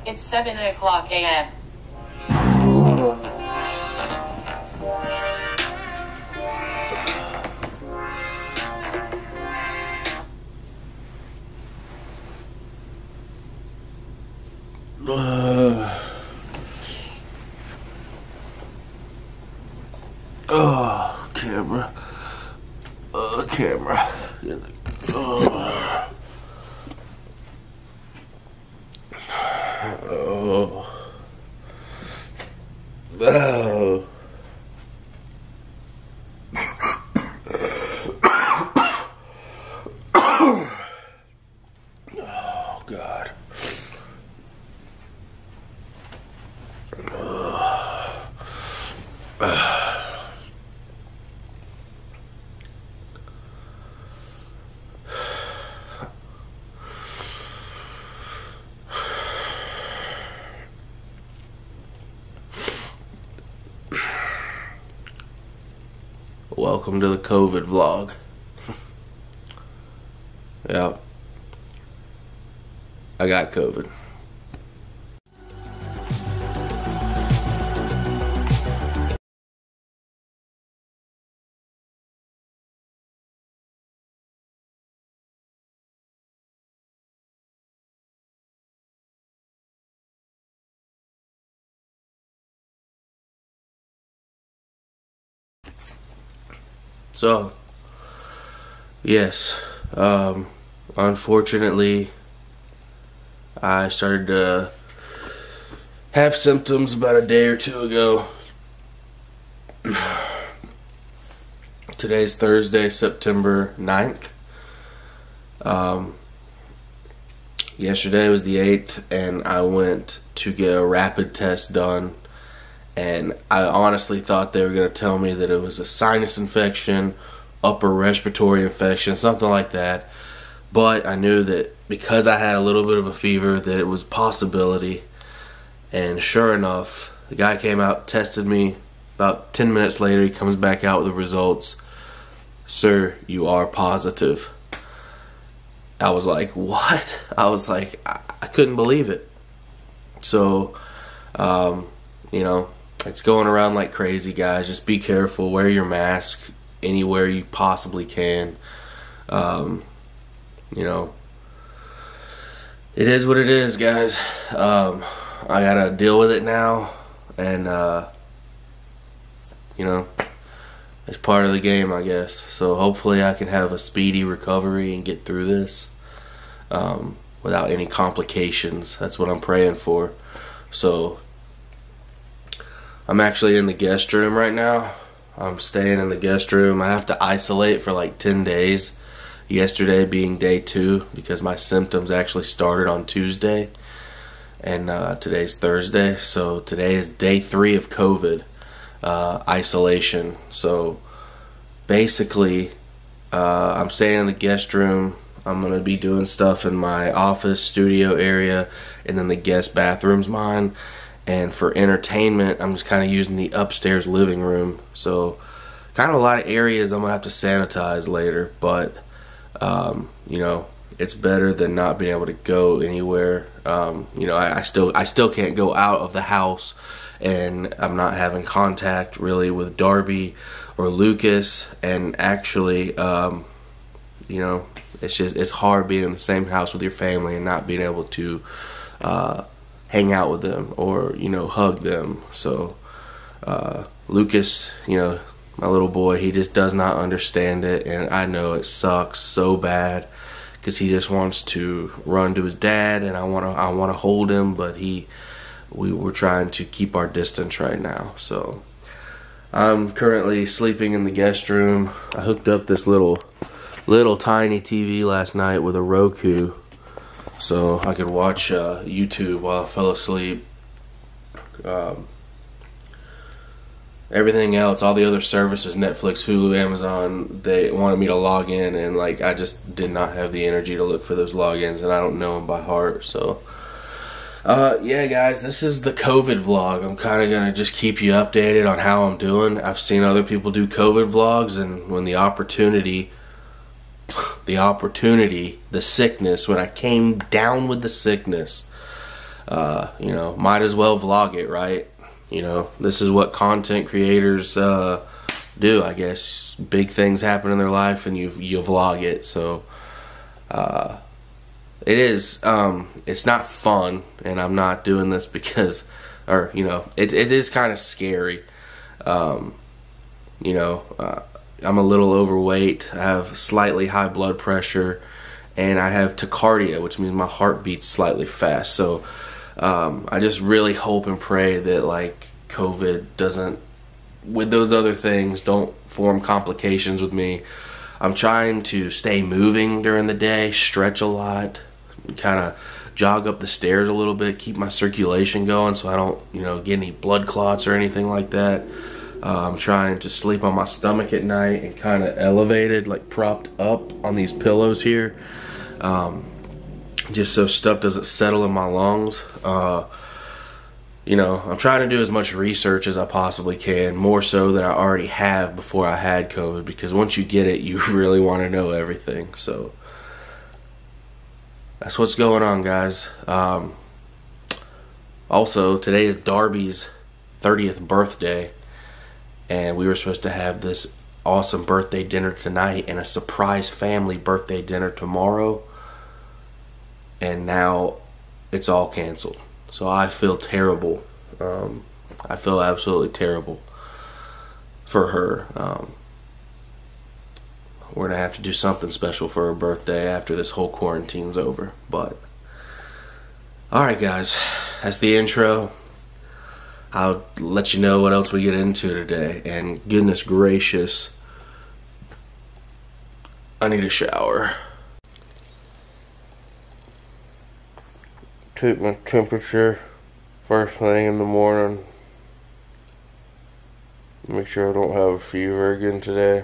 It's 7 o'clock a.m. Oh, camera. Camera. Oh. Oh. Oh. Oh, God. Welcome to the COVID vlog. Yeah. I got COVID. So, yes, unfortunately, I started to have symptoms about a day or two ago. Today's Thursday, September 9th. Yesterday was the 8th, and I went to get a rapid test done. And I honestly thought they were going to tell me that it was a sinus infection, upper respiratory infection, something like that. But I knew that because I had a little bit of a fever that it was a possibility. And sure enough, the guy came out, tested me. About 10 minutes later, he comes back out with the results. Sir, you are positive. I was like, what? I was like, I couldn't believe it. So, you know, it's going around like crazy, guys. Just be careful. Wear your mask anywhere you possibly can. You know, it is what it is, guys. I gotta deal with it now, and you know, it's part of the game, I guess. So hopefully I can have a speedy recovery and get through this without any complications. That's what I'm praying for. So I'm actually in the guest room right now. I'm staying in the guest room. I have to isolate for like 10 days. Yesterday being day 2 because my symptoms actually started on Tuesday. And today's Thursday. So today is day 3 of COVID isolation. So basically, I'm staying in the guest room. I'm going to be doing stuff in my office, studio area, and then the guest bathroom's mine. And for entertainment, I'm just kind of using the upstairs living room. So kind of a lot of areas I'm going to have to sanitize later. But, you know, it's better than not being able to go anywhere. You know, I still can't go out of the house. And I'm not having contact really with Darby or Lucas. And actually, you know, it's hard being in the same house with your family and not being able to hang out with them or, you know, hug them. So Lucas, you know, my little boy, he just does not understand it, and I know it sucks so bad because he just wants to run to his dad, and I want to hold him, but we're trying to keep our distance right now. So I'm currently sleeping in the guest room. I hooked up this little tiny TV last night with a Roku, so I could watch YouTube while I fell asleep. Everything else, all the other services, Netflix, Hulu, Amazon, they wanted me to log in, and like I just did not have the energy to look for those logins, and I don't know them by heart. So yeah, guys, this is the COVID vlog. I'm kind of gonna just keep you updated on how I'm doing. I've seen other people do COVID vlogs, and when the sickness, when I came down with the sickness, You know, might as well vlog it, right? You know, this is what content creators do, I guess. Big things happen in their life and you vlog it. So it is it's not fun, and I'm not doing this because, or you know, it is kind of scary. You know, I'm a little overweight, I have slightly high blood pressure, and I have tachycardia, which means my heart beats slightly fast. So I just really hope and pray that like COVID doesn't, with those other things, don't form complications with me. I'm trying to stay moving during the day, stretch a lot, kind of jog up the stairs a little bit, keep my circulation going so I don't, you know, get any blood clots or anything like that. I'm trying to sleep on my stomach at night and kind of elevated, like propped up on these pillows here, just so stuff doesn't settle in my lungs. You know, I'm trying to do as much research as I possibly can, more so than I already have before I had COVID, because once you get it, you really want to know everything. So that's what's going on, guys. Also, today is Darby's 30th birthday, and we were supposed to have this awesome birthday dinner tonight and a surprise family birthday dinner tomorrow, and now it's all canceled. So I feel terrible. I feel absolutely terrible for her. We're going to have to do something special for her birthday after this whole quarantine's over. But alright guys, that's the intro. I'll let you know what else we get into today. And goodness gracious, I need a shower. Take my temperature first thing in the morning. Make sure I don't have a fever again today.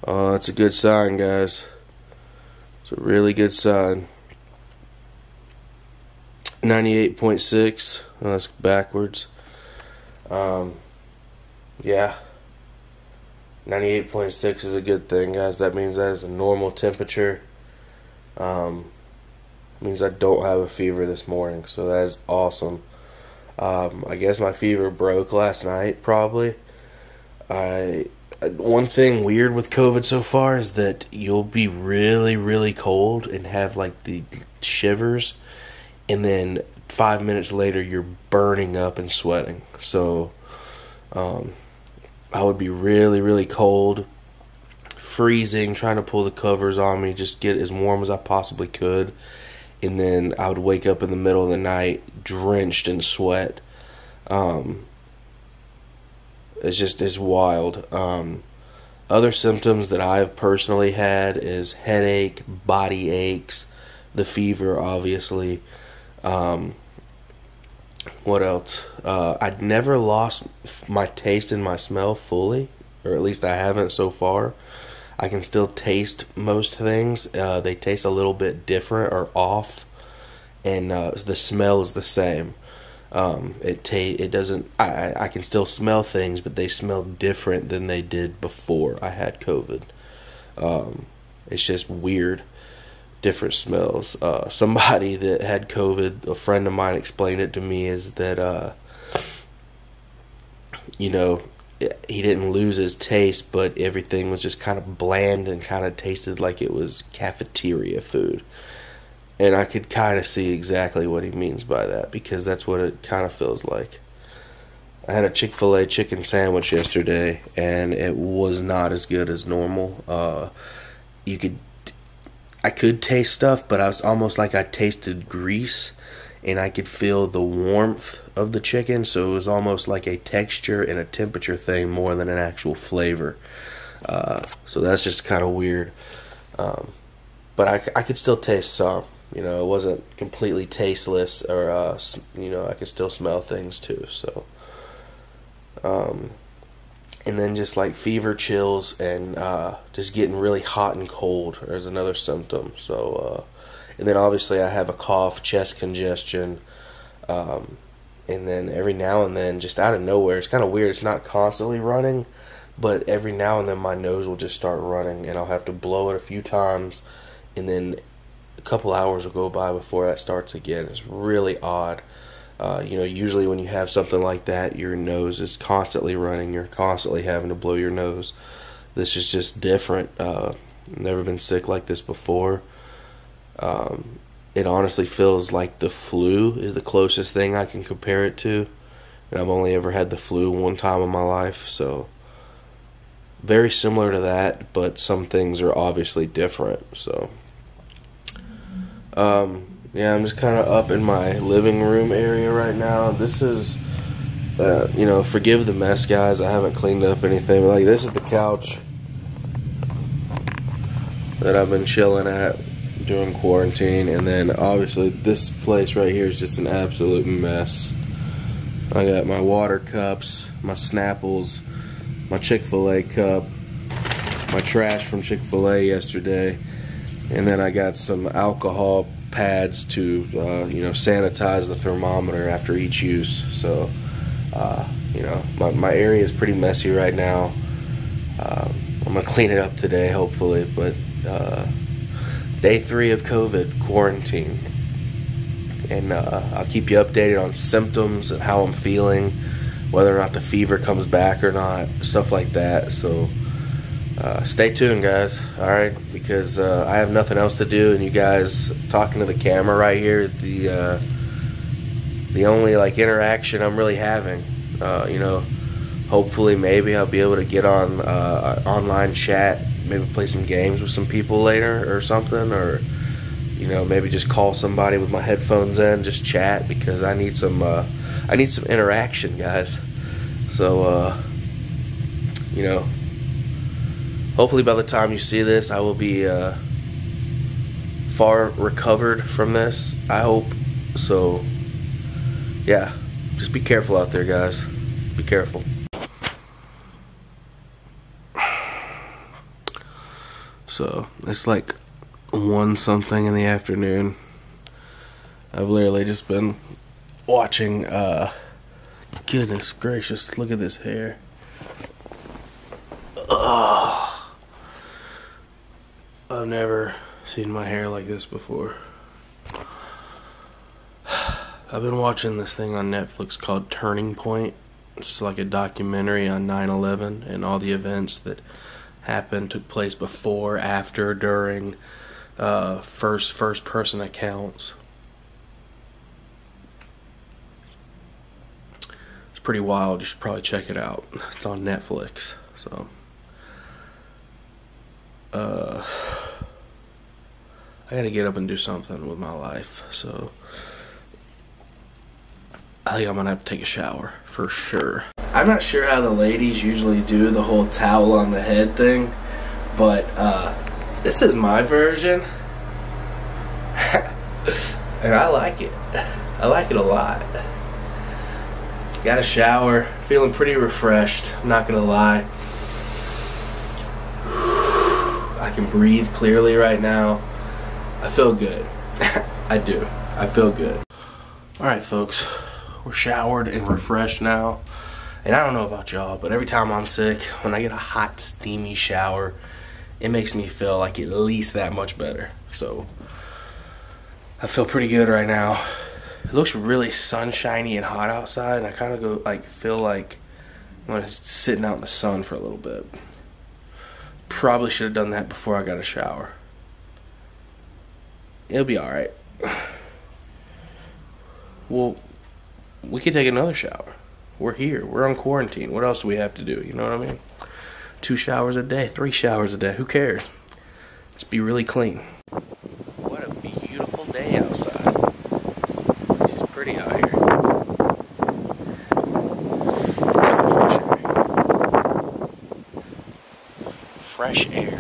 That's a good sign, guys. It's a really good sign. 98.6. Oh, that's backwards. Yeah. 98.6 is a good thing, guys. That means that is a normal temperature. Means I don't have a fever this morning, so that is awesome. I guess my fever broke last night, probably. One thing weird with COVID so far is that you'll be really, really cold and have like the shivers, and then 5 minutes later you're burning up and sweating. So I would be really, really cold, freezing, trying to pull the covers on me, just get as warm as I possibly could, and then I would wake up in the middle of the night drenched in sweat. It's wild. Other symptoms that I've personally had is headache, body aches, the fever, obviously. What else? I'd never lost my taste and my smell fully, or at least I haven't so far. I can still taste most things. They taste a little bit different or off, and the smell is the same. It doesn't. I can still smell things, but they smell different than they did before I had COVID. It's just weird, different smells. Somebody that had COVID, a friend of mine, explained it to me is that you know, he didn't lose his taste, but everything was just kind of bland and kind of tasted like it was cafeteria food. And I could kind of see exactly what he means by that, because that's what it kind of feels like. I had a Chick-fil-A chicken sandwich yesterday, and it was not as good as normal. I could taste stuff, but I was almost like I tasted grease, and I could feel the warmth of the chicken, so it was almost like a texture and a temperature thing more than an actual flavor. So that's just kind of weird. But I could still taste some. You know, it wasn't completely tasteless, or you know, I could still smell things too. So, and then just like fever, chills, and just getting really hot and cold is another symptom. So, and then obviously I have a cough, chest congestion, and then every now and then, just out of nowhere, it's kind of weird, it's not constantly running, but every now and then my nose will just start running, and I'll have to blow it a few times, and then a couple hours will go by before that starts again. It's really odd. Usually when you have something like that, your nose is constantly running, you're constantly having to blow your nose. This is just different. Never been sick like this before. It honestly feels like the flu is the closest thing I can compare it to. And I've only ever had the flu one time in my life, so very similar to that, but some things are obviously different. So, I'm just kind of up in my living room area right now. This is, forgive the mess, guys. I haven't cleaned up anything. Like, this is the couch that I've been chilling at during quarantine, and then obviously this place right here is just an absolute mess. I got my water cups, my Snapples, my Chick-fil-A cup, my trash from Chick-fil-A yesterday, and then I got some alcohol pads to sanitize the thermometer after each use. So my area is pretty messy right now. I'm gonna clean it up today, hopefully, but day 3 of COVID quarantine, and I'll keep you updated on symptoms and how I'm feeling, whether or not the fever comes back or not, stuff like that. So stay tuned, guys, alright, because I have nothing else to do, and you guys talking to the camera right here is the only interaction I'm really having. Hopefully maybe I'll be able to get on online chat, maybe play some games with some people later or something, or maybe just call somebody with my headphones in, just chat, because I need some interaction, guys. So hopefully by the time you see this, I will be far recovered from this, I hope. So yeah, just be careful out there, guys. Be careful. So it's like 1-something in the afternoon. I've literally just been watching, goodness gracious, look at this hair. Oh, I've never seen my hair like this before. I've been watching this thing on Netflix called Turning Point. It's like a documentary on 9/11 and all the events that happened, took place before, after, during, first person accounts. It's pretty wild. You should probably check it out. It's on Netflix. So I gotta get up and do something with my life, so I think I'm gonna have to take a shower for sure. I'm not sure how the ladies usually do the whole towel on the head thing, but this is my version and I like it. I like it a lot. Got a shower, feeling pretty refreshed, I'm not gonna lie. I can breathe clearly right now. I feel good. I do. I feel good. Alright, folks. We're showered and refreshed now. And I don't know about y'all, but every time I'm sick, when I get a hot, steamy shower, it makes me feel like at least that much better. So I feel pretty good right now. It looks really sunshiny and hot outside, and I kind of feel like I'm gonna sitting out in the sun for a little bit. Probably should have done that before I got a shower. It'll be alright. Well, we could take another shower. We're here. We're on quarantine. What else do we have to do? You know what I mean? 2 showers a day, 3 showers a day. Who cares? Let's be really clean. What a beautiful day outside. It's pretty out here. There's some fresh air. Fresh air.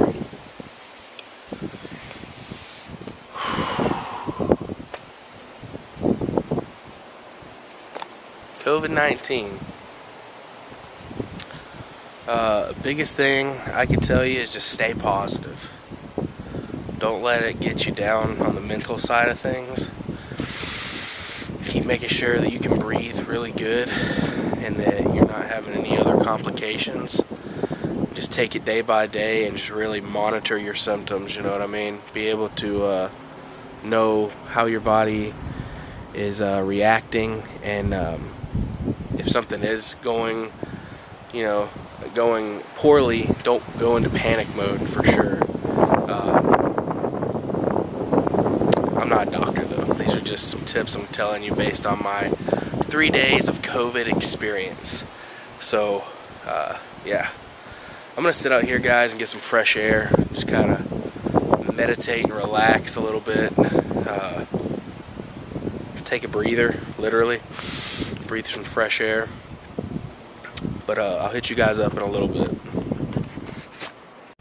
COVID-19. Biggest thing I can tell you is just stay positive. Don't let it get you down on the mental side of things. keep making sure that you can breathe really good and that you're not having any other complications. Just take it day by day and just really monitor your symptoms, you know what I mean? Be able to know how your body is reacting, and if something is going poorly, don't go into panic mode for sure. I'm not a doctor though. These are just some tips I'm telling you based on my 3 days of COVID experience. So, yeah. I'm going to sit out here, guys, and get some fresh air. Just kind of meditate and relax a little bit. Take a breather, literally. Breathe some fresh air. But I'll hit you guys up in a little bit.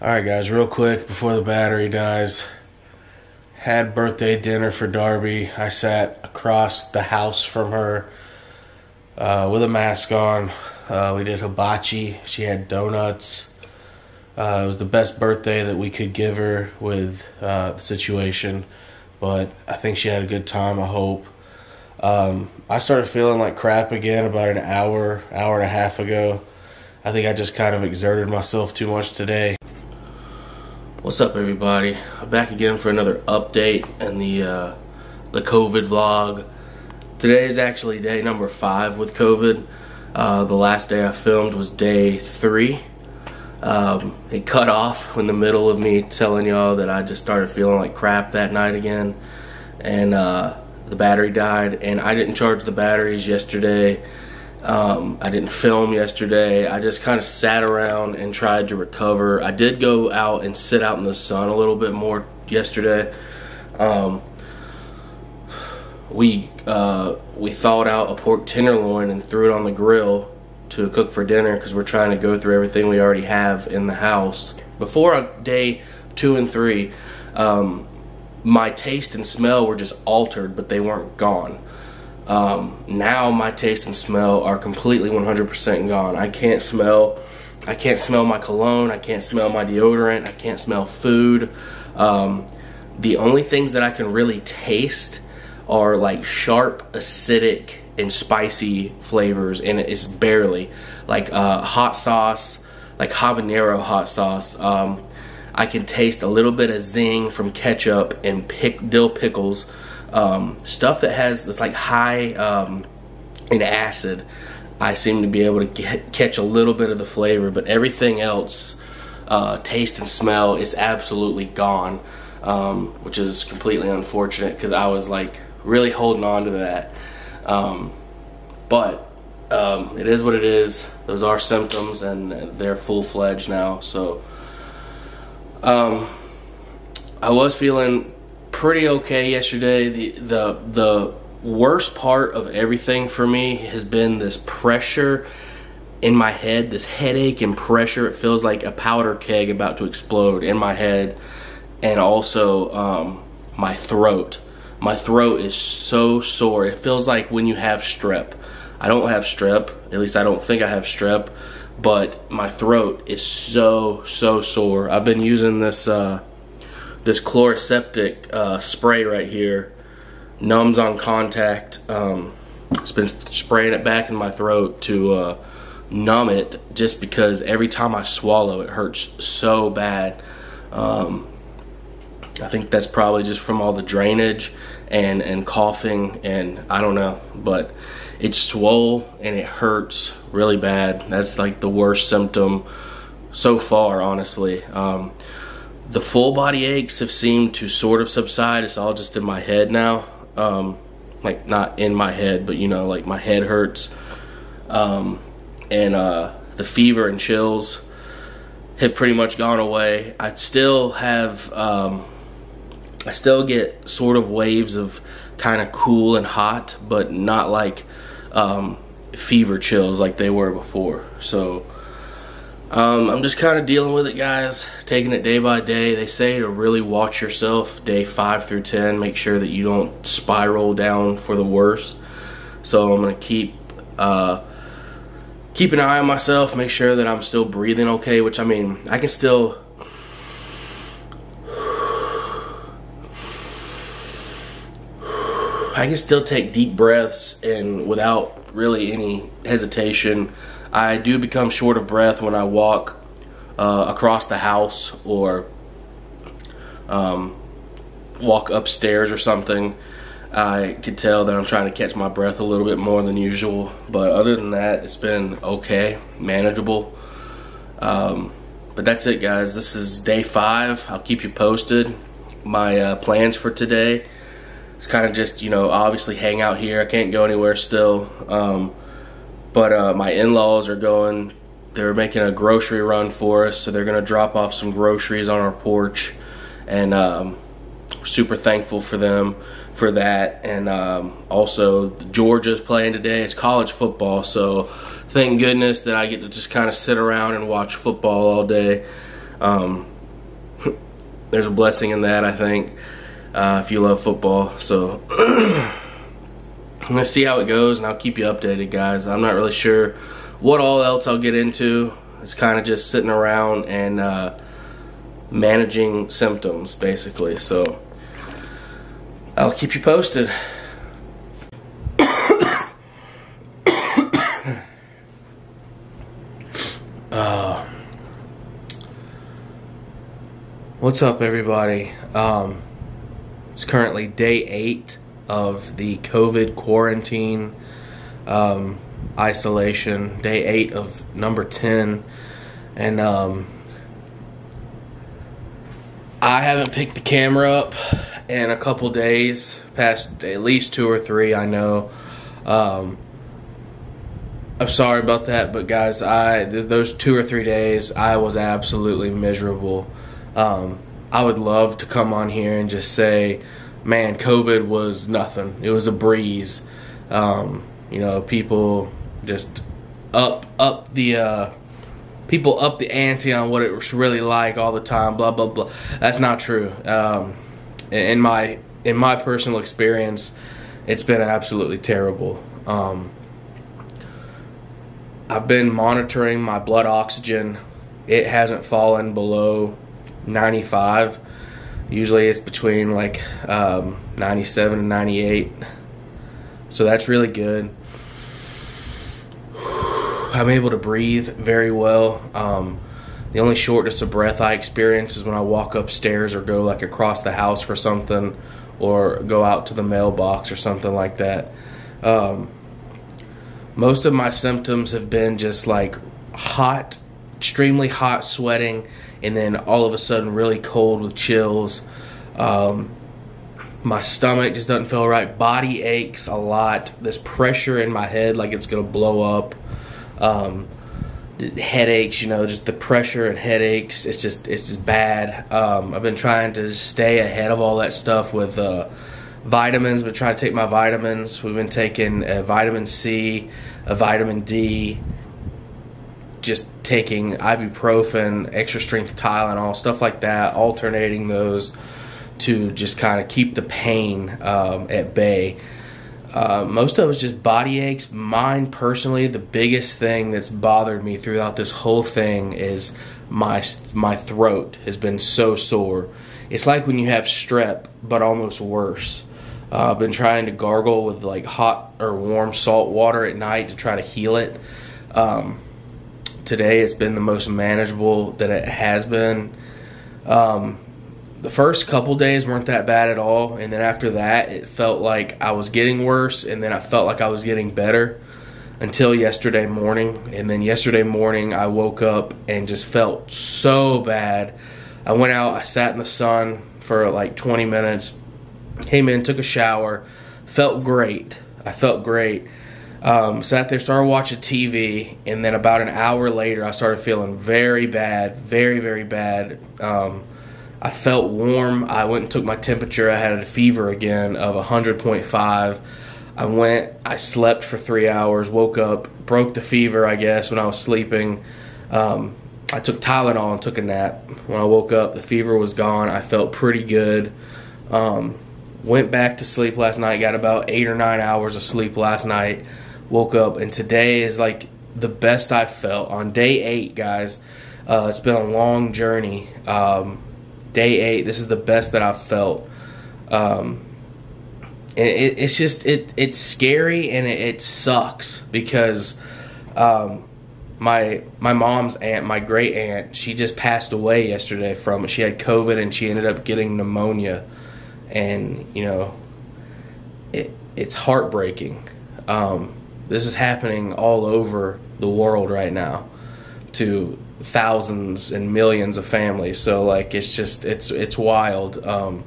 Alright, guys, real quick before the battery dies. Had birthday dinner for Darby. I sat across the house from her with a mask on. We did hibachi. She had donuts. It was the best birthday that we could give her with the situation, but I think she had a good time, I hope. I started feeling like crap again about an hour and a half ago. I think I just kind of exerted myself too much today. What's up, everybody? I'm back again for another update in the COVID vlog. Today is actually day number 5 with COVID. The last day I filmed was day 3. It cut off in the middle of me telling y'all that I just started feeling like crap that night again, and the battery died, and I didn't charge the batteries yesterday. I didn't film yesterday. I just kind of sat around and tried to recover. I did go out and sit out in the sun a little bit more yesterday. We thawed out a pork tenderloin and threw it on the grill to cook for dinner because we're trying to go through everything we already have in the house. Before on day 2 and 3, my taste and smell were just altered, but they weren't gone. Now my taste and smell are completely 100% gone. I can't smell my cologne, I can't smell my deodorant, I can't smell food. The only things that I can really taste are like sharp, acidic, and spicy flavors, and it's barely like hot sauce, like habanero hot sauce. I can taste a little bit of zing from ketchup and dill pickles. Stuff that has this like high in acid, I seem to be able to catch a little bit of the flavor, but everything else, taste and smell, is absolutely gone, which is completely unfortunate because I was like really holding on to that. But it is what it is. Those are symptoms, and they're full-fledged now. So I was feeling pretty okay yesterday. The worst part of everything for me has been this pressure in my head, this headache and pressure. It feels like a powder keg about to explode in my head, and also my throat. My throat is so sore. It feels like when you have strep. I don't have strep, at least I don't think I have strep, but my throat is so sore. I've been using this this Chloraseptic spray right here, numbs on contact. It's been spraying it back in my throat to numb it, just because every time I swallow it hurts so bad. I think that's probably just from all the drainage and coughing, and I don't know, but it's swole and it hurts really bad. That's like the worst symptom so far, honestly. The full body aches have seemed to sort of subside. It's all just in my head now. Like not in my head, but you know, like my head hurts. And the fever and chills have pretty much gone away. I still have, I still get sort of waves of kind of cool and hot, but not like fever chills like they were before. So I'm just kind of dealing with it, guys, taking it day by day. They say to really watch yourself day 5 through 10, make sure that you don't spiral down for the worst. So I'm gonna keep an eye on myself, make sure that I'm still breathing okay, which I mean, I can still I can still take deep breaths, and without really any hesitation, I do become short of breath when I walk across the house or walk upstairs or something. I could tell that I'm trying to catch my breath a little bit more than usual, but other than that, it's been okay, manageable. But that's it, guys. This is day 5. I'll keep you posted. My plans for today is kind of just, obviously hang out here. I can't go anywhere still. But my in-laws are going. They're making a grocery run for us, so they're going to drop off some groceries on our porch, and we're super thankful for them for that. And also, Georgia's playing today. It's college football, so thank goodness that I get to just kind of sit around and watch football all day. There's a blessing in that, I think, if you love football. So I'm going to see how it goes, and I'll keep you updated, guys. I'm not really sure what all else I'll get into. It's kind of just sitting around and managing symptoms, basically. So I'll keep you posted. What's up, everybody? It's currently day 8 of the COVID quarantine isolation, day 8 of number 10, and I haven't picked the camera up in a couple days, past at least 2 or 3, I know. I'm sorry about that, but guys, those 2 or 3 days, I was absolutely miserable. I would love to come on here and just say, man, COVID was nothing. It was a breeze. People just up the ante on what it was really like all the time. Blah blah blah. That's not true. In my personal experience, it's been absolutely terrible. I've been monitoring my blood oxygen. It hasn't fallen below 95. Usually it's between 97 and 98. So that's really good. I'm able to breathe very well. The only shortness of breath I experience is when I walk upstairs or go across the house for something, or go out to the mailbox or something like that. Most of my symptoms have been just hot, extremely hot, sweating, and then all of a sudden really cold with chills. My stomach just doesn't feel right. Body aches a lot. This pressure in my head like it's going to blow up. Headaches, just the pressure and headaches. It's just bad. I've been trying to stay ahead of all that stuff with vitamins. Been trying to take my vitamins. We've been taking a vitamin C, a vitamin D, just taking ibuprofen, extra strength Tylenol, stuff like that, alternating those to just kind of keep the pain at bay. Most of it's just body aches. Mine personally, the biggest thing that's bothered me throughout this whole thing is my throat has been so sore. It's like when you have strep, but almost worse. I've been trying to gargle with hot or warm salt water at night to try to heal it. Today it's been the most manageable that it has been. The first couple days weren't that bad at all, and then after that it felt like I was getting worse, and then I felt like I was getting better until yesterday morning. And then yesterday morning I woke up and just felt so bad. I went out, I sat in the sun for 20 minutes, came in, took a shower, felt great. I felt great. Sat there, started watching TV, and then about an hour later I started feeling very bad, very, very bad. I felt warm. I went and took my temperature. I had a fever again of 100.5. I slept for 3 hours, woke up, broke the fever, I guess, when I was sleeping. I took Tylenol and took a nap. When I woke up, the fever was gone. I felt pretty good. Went back to sleep last night, got about 8 or 9 hours of sleep last night. Woke up, and today is the best I've felt. On day 8, guys, it's been a long journey. Day 8, this is the best that I've felt. And it's just it's scary, and it sucks because my mom's aunt, my great aunt, she just passed away yesterday from it. She had COVID and she ended up getting pneumonia, and you know, it's heartbreaking. This is happening all over the world right now to thousands and millions of families. So like it's wild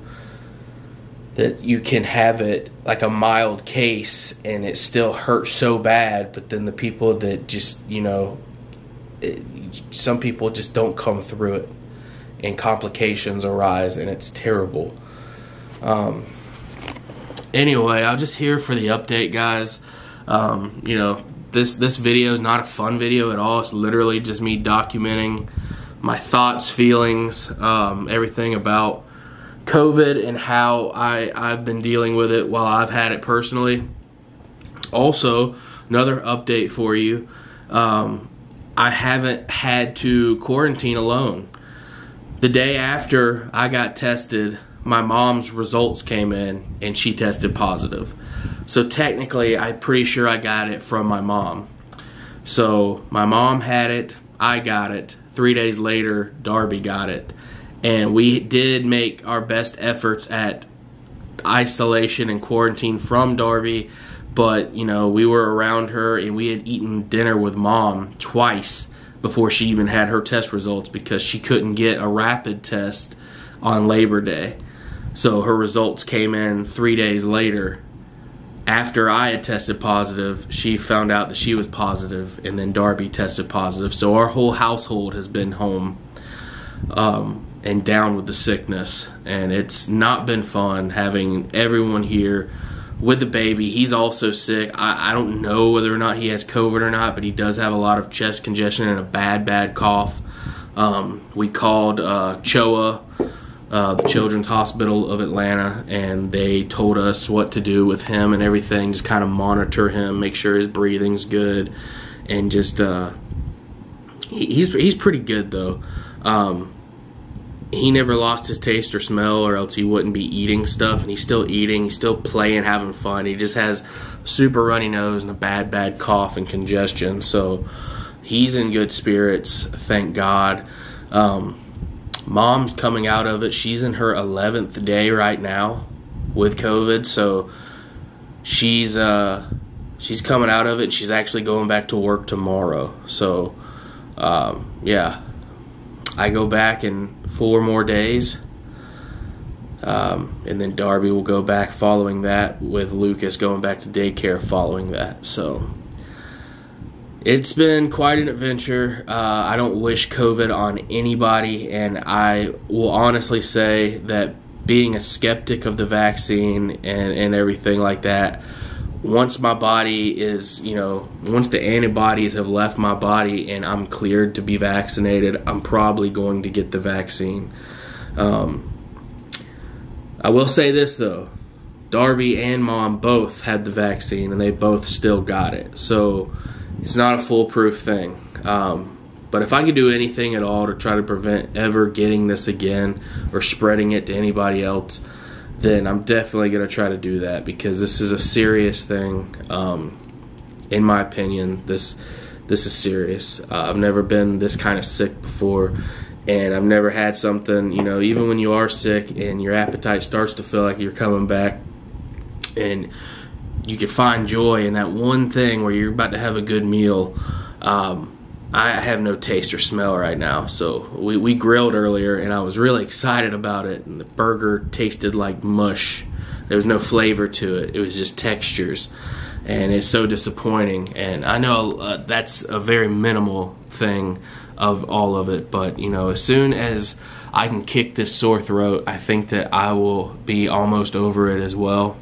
that you can have it like a mild case and it still hurts so bad, but then the people that just, you know, some people just don't come through it and complications arise, and it's terrible. Anyway, I'm just here for the update, guys. You know, this video is not a fun video at all. It's literally just me documenting my thoughts, feelings, everything about COVID and how I've been dealing with it while I've had it personally. Also, another update for you. I haven't had to quarantine alone. The day after I got tested, my mom's results came in and she tested positive. So technically, I'm pretty sure I got it from my mom. So my mom had it, I got it. 3 days later, Darby got it. And we did make our best efforts at isolation and quarantine from Darby. But, you know, we were around her and we had eaten dinner with Mom twice before she even had her test results because she couldn't get a rapid test on Labor Day. So her results came in 3 days later. After I had tested positive, she found out that she was positive, and then Darby tested positive. So our whole household has been home and down with the sickness. And it's not been fun having everyone here with the baby. He's also sick. I don't know whether or not he has COVID or not, but he does have a lot of chest congestion and a bad cough. We called CHOA, the Children's Hospital of Atlanta, and they told us what to do with him and everything. Just kind of monitor him, make sure his breathing's good, and just he's pretty good though. He never lost his taste or smell, or else he wouldn't be eating stuff, and he's still eating, he's still playing, having fun. He just has super runny nose and a bad cough and congestion. So he's in good spirits, thank God. Mom's coming out of it. She's in her 11th day right now with COVID, so she's coming out of it. She's actually going back to work tomorrow. So yeah, I go back in 4 more days, and then Darby will go back following that, with Lucas going back to daycare following that. So it's been quite an adventure. I don't wish COVID on anybody, and I will honestly say that being a skeptic of the vaccine and everything like that, once my body is, you know, once the antibodies have left my body and I'm cleared to be vaccinated, I'm probably going to get the vaccine. I will say this though, Darby and Mom both had the vaccine and they both still got it. So it's not a foolproof thing. But if I could do anything at all to try to prevent ever getting this again or spreading it to anybody else, then I'm definitely going to try to do that, because this is a serious thing. In my opinion, this is serious. I've never been this kind of sick before, and I've never had something, you know, even when you are sick and your appetite starts to feel like you're coming back, and you can find joy in that one thing where you're about to have a good meal. I have no taste or smell right now. So we grilled earlier, and I was really excited about it, and the burger tasted like mush. There was no flavor to it. It was just textures, and it's so disappointing. And I know that's a very minimal thing of all of it, but you know, as soon as I can kick this sore throat, I think that I will be almost over it as well.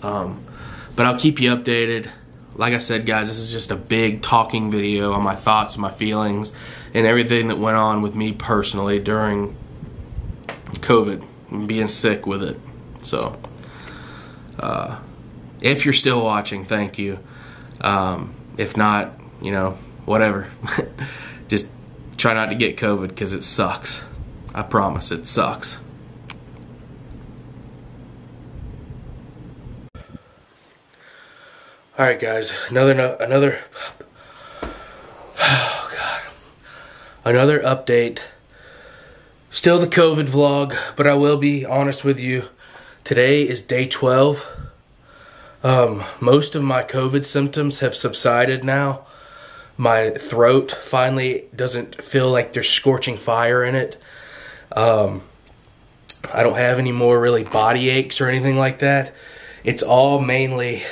But I'll keep you updated. Like I said, guys, this is just a big talking video on my thoughts, my feelings, and everything that went on with me personally during COVID and being sick with it. So, if you're still watching, thank you. If not, you know, whatever. Just try not to get COVID, because it sucks. I promise, it sucks. All right, guys. Another update. Still the COVID vlog, but I will be honest with you. Today is day 12. Most of my COVID symptoms have subsided now. My throat finally doesn't feel like there's scorching fire in it. I don't have any more really body aches or anything like that. It's all mainly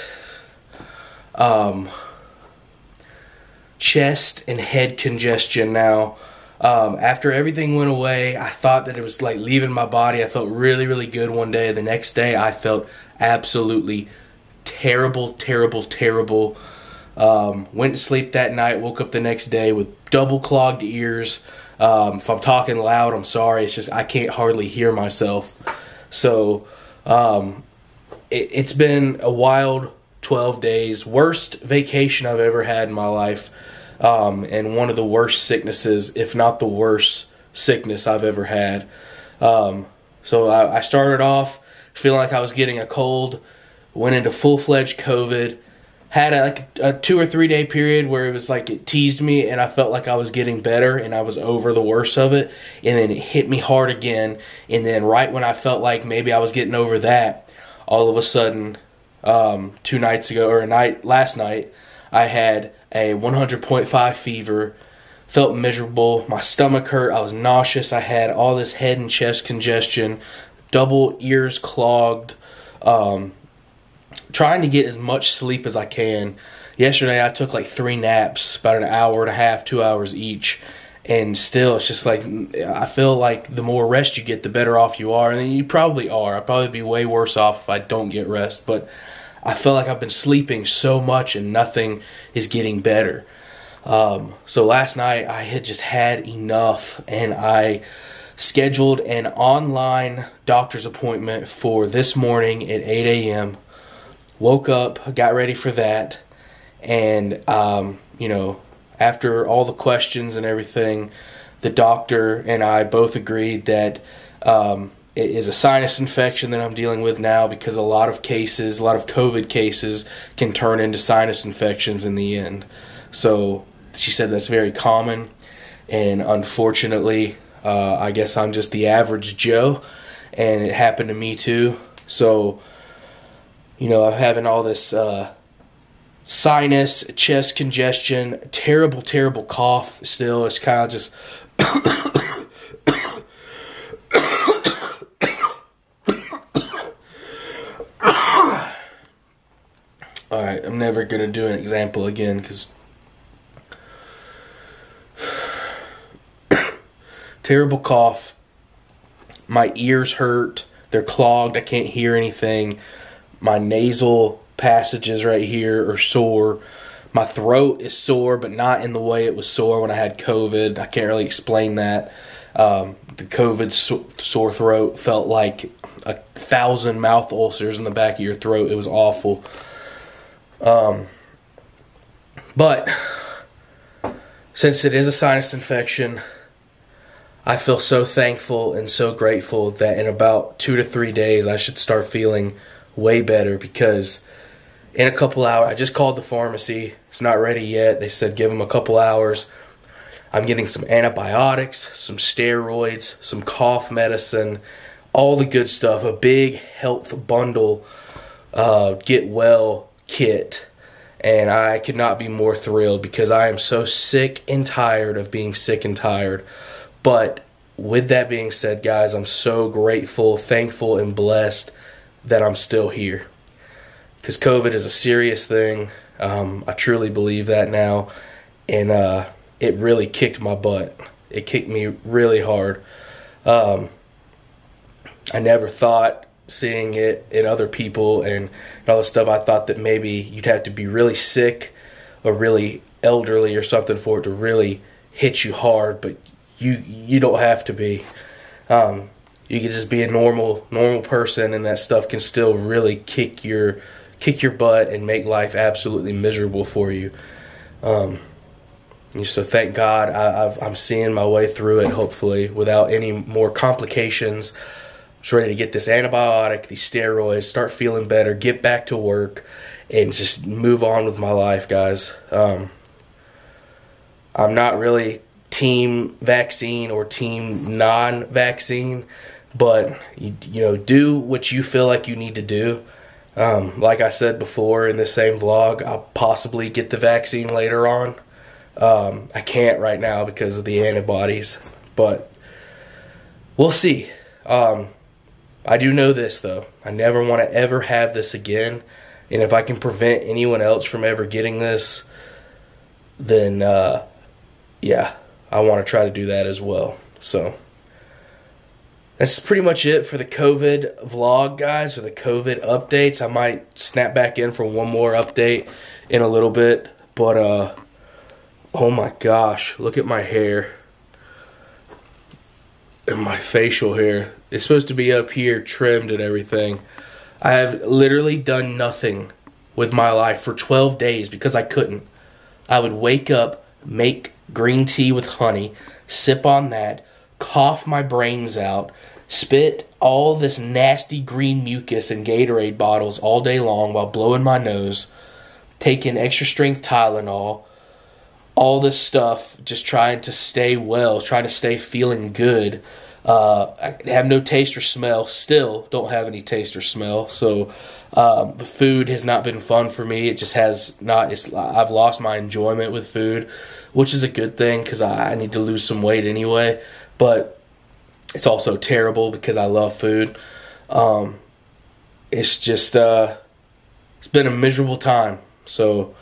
chest and head congestion now. After everything went away, I thought that it was like leaving my body. I felt really, really good one day. The next day, I felt absolutely terrible. Went to sleep that night, woke up the next day with double clogged ears. If I'm talking loud, I'm sorry. It's just I can't hardly hear myself. So it's been a wild 12 days. Worst vacation I've ever had in my life. And one of the worst sicknesses, if not the worst sickness I've ever had. So I started off feeling like I was getting a cold, went into full-fledged COVID, had a 2 or 3 day period where it was like it teased me and I felt like I was getting better and I was over the worst of it, and then it hit me hard again, and then right when I felt like maybe I was getting over that, all of a sudden, 2 nights ago, or last night, I had a 100.5 fever, felt miserable, my stomach hurt, I was nauseous, I had all this head and chest congestion, double ears clogged, trying to get as much sleep as I can. Yesterday I took like 3 naps, about an hour and a half, 2 hours each, and still it's just like, I feel like the more rest you get, the better off you are, and you probably are. I'd probably be way worse off if I don't get rest, but I feel like I've been sleeping so much and nothing is getting better. So last night I had just had enough, and I scheduled an online doctor's appointment for this morning at 8 a.m. Woke up, got ready for that, and after all the questions and everything, the doctor and I both agreed that it is a sinus infection that I'm dealing with now, because a lot of COVID cases can turn into sinus infections in the end. So she said that's very common, and unfortunately, I guess I'm just the average Joe, and it happened to me too. So, I'm having all this sinus, chest congestion, terrible cough still. It's kind of just Alright, I'm never going to do an example again because terrible cough. My ears hurt. They're clogged. I can't hear anything. My nasal passages right here are sore. My throat is sore, but not in the way it was sore when I had COVID. I can't really explain that. The COVID sore throat felt like 1,000 mouth ulcers in the back of your throat. It was awful. But since it is a sinus infection, I feel so thankful and so grateful that in about 2 to 3 days I should start feeling way better, because in a couple hours, I just called the pharmacy. It's not ready yet. They said give them a couple hours. I'm getting some antibiotics, some steroids, some cough medicine, all the good stuff, a big health bundle, get well kit. And I could not be more thrilled, because I am so sick and tired of being sick and tired. But with that being said, guys, I'm so grateful, thankful, and blessed that I'm still here. Because COVID is a serious thing. I truly believe that now. And it really kicked my butt. It kicked me really hard. I never thought, seeing it in other people and all this stuff, I thought that maybe you'd have to be really sick or really elderly or something for it to really hit you hard, but you don't have to be. You can just be a normal person, and that stuff can still really kick your butt and make life absolutely miserable for you. So thank God I'm seeing my way through it, hopefully, without any more complications. I'm just ready to get this antibiotic, these steroids, start feeling better, get back to work, and just move on with my life, guys. I'm not really team vaccine or team non-vaccine, but do what you feel like you need to do. Like I said before in the same vlog, I'll possibly get the vaccine later on. I can't right now because of the antibodies, but we'll see. I do know this, though. I never want to ever have this again. And if I can prevent anyone else from ever getting this, then, yeah, I want to try to do that as well. So that's pretty much it for the COVID vlog, guys, or the COVID updates. I might snap back in for one more update in a little bit. But, oh my gosh, look at my hair. And my facial hair. It's supposed to be up here, trimmed and everything. I have literally done nothing with my life for 12 days because I couldn't. I would wake up, make green tea with honey, sip on that, cough my brains out, spit all this nasty green mucus in Gatorade bottles all day long while blowing my nose, taking extra strength Tylenol, all this stuff, just trying to stay well, trying to stay feeling good. I have no taste or smell. Still don't have any taste or smell. So the food has not been fun for me. It just has not. I've lost my enjoyment with food, which is a good thing because I need to lose some weight anyway. But it's also terrible because I love food. It's just it's been a miserable time. So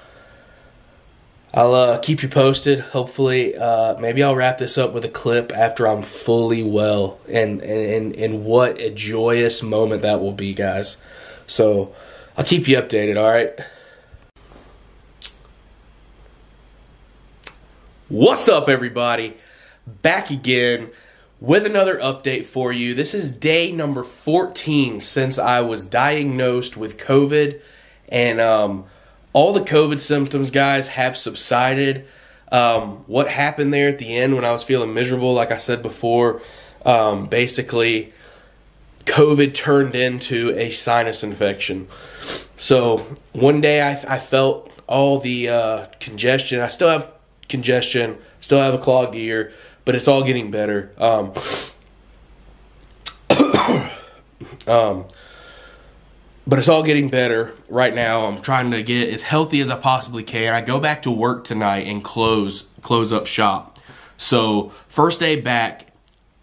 I'll keep you posted. Hopefully, maybe I'll wrap this up with a clip after I'm fully well, and what a joyous moment that will be, guys. So I'll keep you updated, all right? What's up, everybody? Back again with another update for you. This is day number 14 since I was diagnosed with COVID, and all the COVID symptoms, guys, have subsided. What happened there at the end when I was feeling miserable, like I said before, basically COVID turned into a sinus infection. So one day I felt all the congestion. I still have congestion, still have a clogged ear, but it's all getting better. But it's all getting better right now. I'm trying to get as healthy as I possibly can. I go back to work tonight and close up shop. So first day back,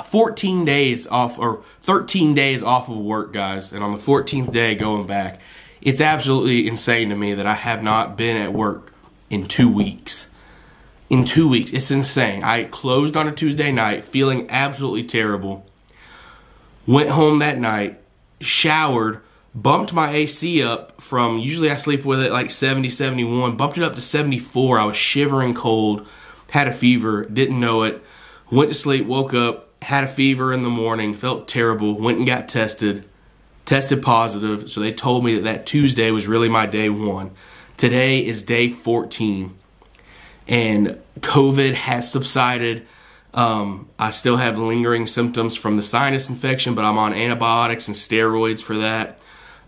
14 days off or 13 days off of work, guys. And on the 14th day going back, it's absolutely insane to me that I have not been at work in 2 weeks. In 2 weeks, it's insane. I closed on a Tuesday night feeling absolutely terrible. Went home that night, showered, bumped my AC up from, usually I sleep with it like 70, 71, bumped it up to 74. I was shivering cold, had a fever, didn't know it. Went to sleep, woke up, had a fever in the morning, felt terrible, went and got tested positive. So they told me that Tuesday was really my day 1. Today is day 14. And COVID has subsided. I still have lingering symptoms from the sinus infection, but I'm on antibiotics and steroids for that.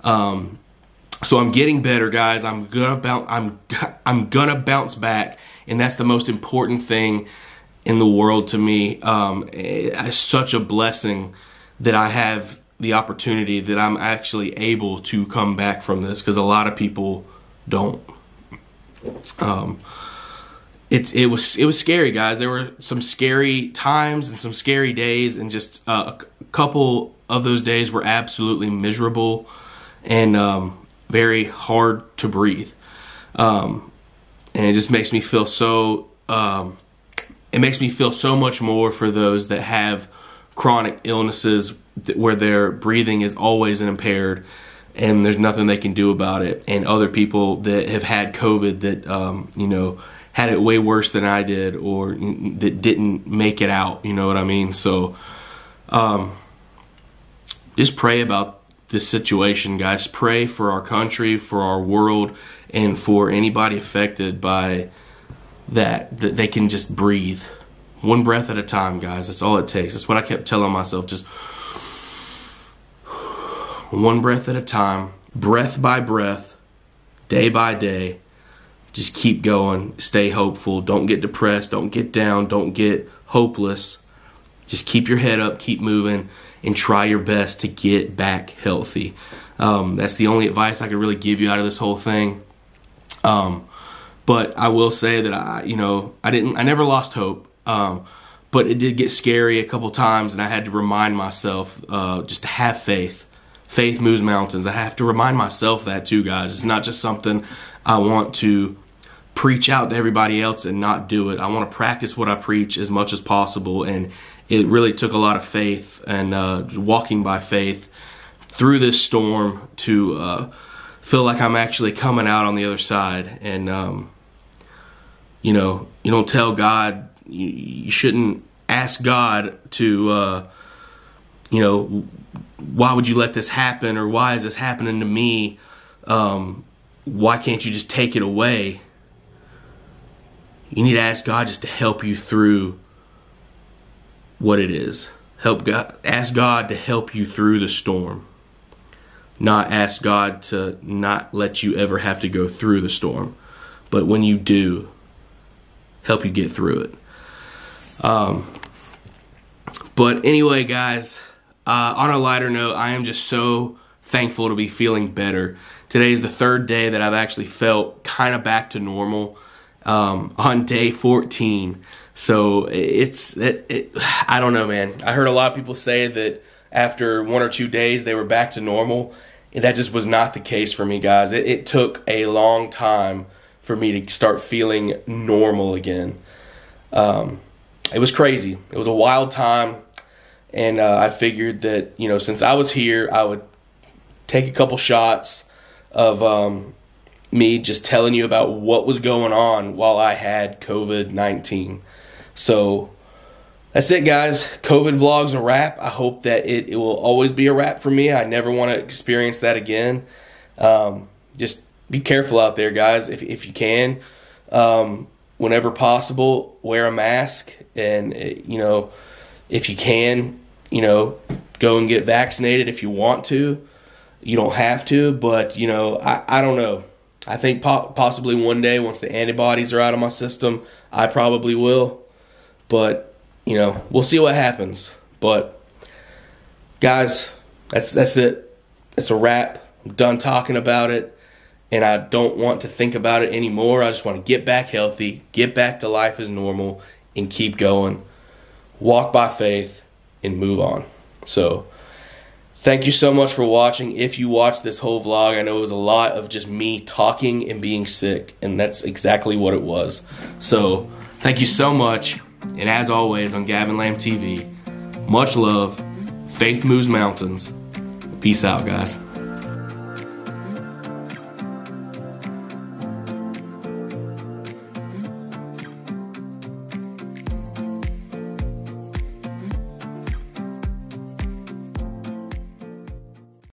So I'm getting better, guys. I'm gonna bounce back, and that's the most important thing in the world to me. It's such a blessing that I have the opportunity that I'm actually able to come back from this, because a lot of people don't. It was scary, guys. There were some scary times and some scary days, and just a couple of those days were absolutely miserable and very hard to breathe. And it just makes me feel so. It makes me feel so much more for those that have chronic illnesses where their breathing is always impaired and there's nothing they can do about it, and other people that have had COVID that had it way worse than I did, or that didn't make it out, you know what I mean? So just pray about this situation, guys. Pray for our country, for our world, and for anybody affected by that they can just breathe. One breath at a time, guys. That's all it takes. That's what I kept telling myself. Just one breath at a time, breath by breath, day by day. Just keep going, stay hopeful, don't get depressed, don't get down, don't get hopeless. Just keep your head up, keep moving, and try your best to get back healthy. That's the only advice I could really give you out of this whole thing. But I will say that I never lost hope. But it did get scary a couple times, and I had to remind myself just to have faith. Faith moves mountains. I have to remind myself that too, guys. It's not just something I want to preach out to everybody else and not do it. I want to practice what I preach as much as possible, and it really took a lot of faith and walking by faith through this storm to feel like I'm actually coming out on the other side. And you don't tell God, you shouldn't ask God to why would you let this happen, or why is this happening to me? Why can't you just take it away? You need to ask God just to help you through what it is. Ask God to help you through the storm. Not ask God to not let you ever have to go through the storm. But when you do, help you get through it. But anyway, guys, on a lighter note, I am just so thankful to be feeling better. Today is the third day that I've actually felt kind of back to normal, on day 14. So I don't know, man. I heard a lot of people say that after 1 or 2 days they were back to normal, and that just was not the case for me, guys. It took a long time for me to start feeling normal again. It was crazy. It was a wild time, and I figured that, since I was here, I would take a couple shots of me just telling you about what was going on while I had COVID-19. So that's it, guys. COVID vlog's a wrap. I hope that it will always be a wrap for me. I never want to experience that again. Just be careful out there, guys. If you can, whenever possible, wear a mask. And, if you can, go and get vaccinated if you want to. You don't have to, but, I don't know. I think possibly one day, once the antibodies are out of my system, I probably will. But, we'll see what happens. But, guys, that's it. It's a wrap. I'm done talking about it, and I don't want to think about it anymore. I just want to get back healthy, get back to life as normal, and keep going. Walk by faith and move on. So, thank you so much for watching. If you watched this whole vlog, I know it was a lot of just me talking and being sick, and that's exactly what it was. So, thank you so much. And as always on Gavin Lamb TV, much love, faith moves mountains. Peace out, guys.